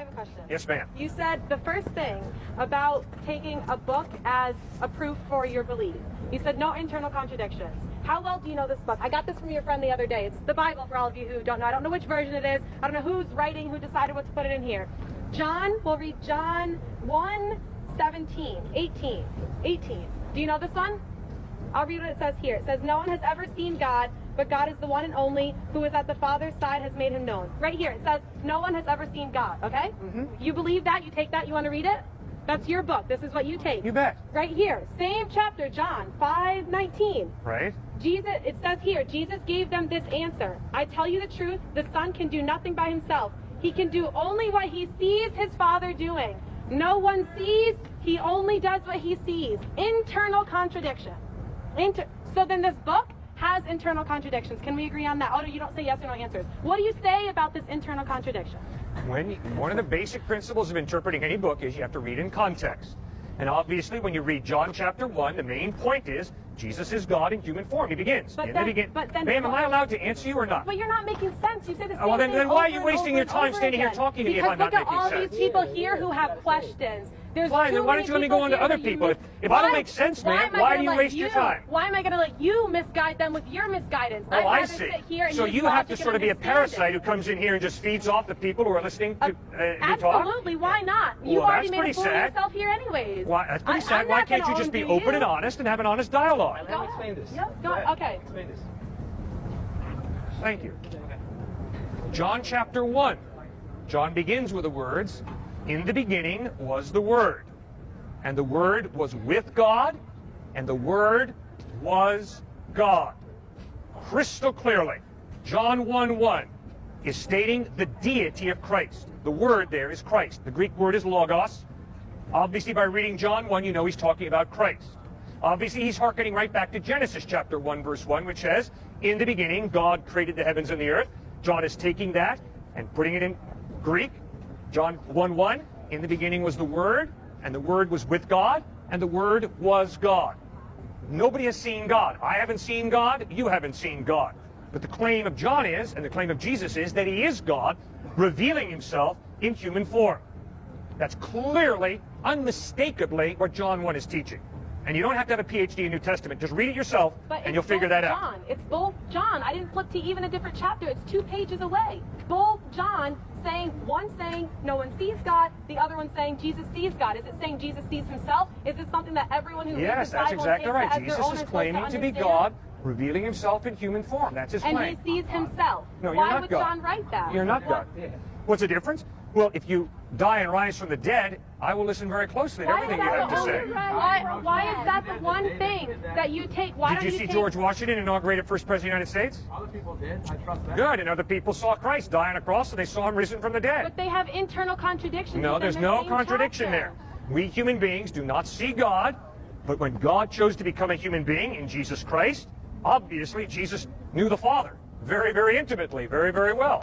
I have a question. Yes, ma'am. You said the first thing about taking a book as a proof for your belief. You said no internal contradictions. How well do you know this book? I got this from your friend the other day. It's the Bible for all of you who don't know. I don't know which version it is. I don't know who's writing, who decided what to put it in here. We'll read John 1:17, 18. Do you know this one? I'll read what it says here. It says, no one has ever seen God, but God is the one and only who is at the Father's side has made him known. Right here, it says, no one has ever seen God, okay? You believe that? You take that? You want to read it? That's your book. This is what you take. You bet. Right here, same chapter, John 5:19. Right? It says here, Jesus gave them this answer. I tell you the truth, the Son can do nothing by himself. He can do only what he sees his Father doing. No one sees, he only does what he sees. Internal contradiction. So then this book has internal contradictions. Can we agree on that? Oh, no, you don't say yes or no answers. What do you say about this internal contradiction? One of the basic principles of interpreting any book is you have to read in context. And obviously, when you read John chapter 1, the main point is Jesus is God in human form. He begins. Ma'am, am I allowed to answer you or not? But you're not making sense. You say the same well, thing then why are over you and wasting over your and time over standing here again. talking to me if Because I'm not look at making all sense? these people here who have questions. There's Fine, then why don't you let me go on to other people? If I don't make sense, ma'am, why do you waste your time? Why am I going to let you misguide them with your misguidance? Oh, I see. So you have to sort of be a parasite who comes in here and just feeds off the people who are listening to talk? Absolutely, why not? You Well, already that's made a fool of pretty sad. yourself here anyways. Why, that's pretty sad. I'm Why not can't gonna you just be undo open you. and honest and have an honest dialogue? Let me explain this. Yep, go, okay. Explain this. Thank you. John chapter 1. John begins with the words, in the beginning was the Word, and the Word was with God, and the Word was God. Crystal clearly, John 1:1 is stating the deity of Christ. The word there is Christ. The Greek word is logos. Obviously, by reading John 1, you know he's talking about Christ. Obviously, he's hearkening right back to Genesis chapter 1, verse 1, which says, in the beginning, God created the heavens and the earth. John is taking that and putting it in Greek. John 1:1, in the beginning was the Word, and the Word was with God, and the Word was God. Nobody has seen God. I haven't seen God. You haven't seen God. But the claim of John is, and the claim of Jesus is, that he is God, revealing himself in human form. That's clearly, unmistakably, what John 1 is teaching. And you don't have to have a PhD in New Testament. Just read it yourself, and you'll figure that out. John. It's both John. I didn't flip to even a different chapter. It's 2 pages away. Both John one saying no one sees God, the other one saying Jesus sees God. Is it saying Jesus sees himself? Is this something that everyone who reads the Yes, that's Bible exactly takes right. as their Jesus own is supposed claiming to be understand? God, revealing himself in human form. That's his claim. And he sees himself. No, you're Why not would God. John write that? You're not God. What's the difference? Well, if you die and rise from the dead, I will listen very closely to everything you have to say. Why is that the one thing that you take? Why Did you see George Washington inaugurated first president of the United States? Other people did. I trust that. Good, and other people saw Christ die on a cross, and they saw him risen from the dead. But they have internal contradictions. No, within there's the no same contradiction chapter. there. We human beings do not see God, but when God chose to become a human being in Jesus Christ, obviously Jesus knew the Father very, very intimately, very, very well.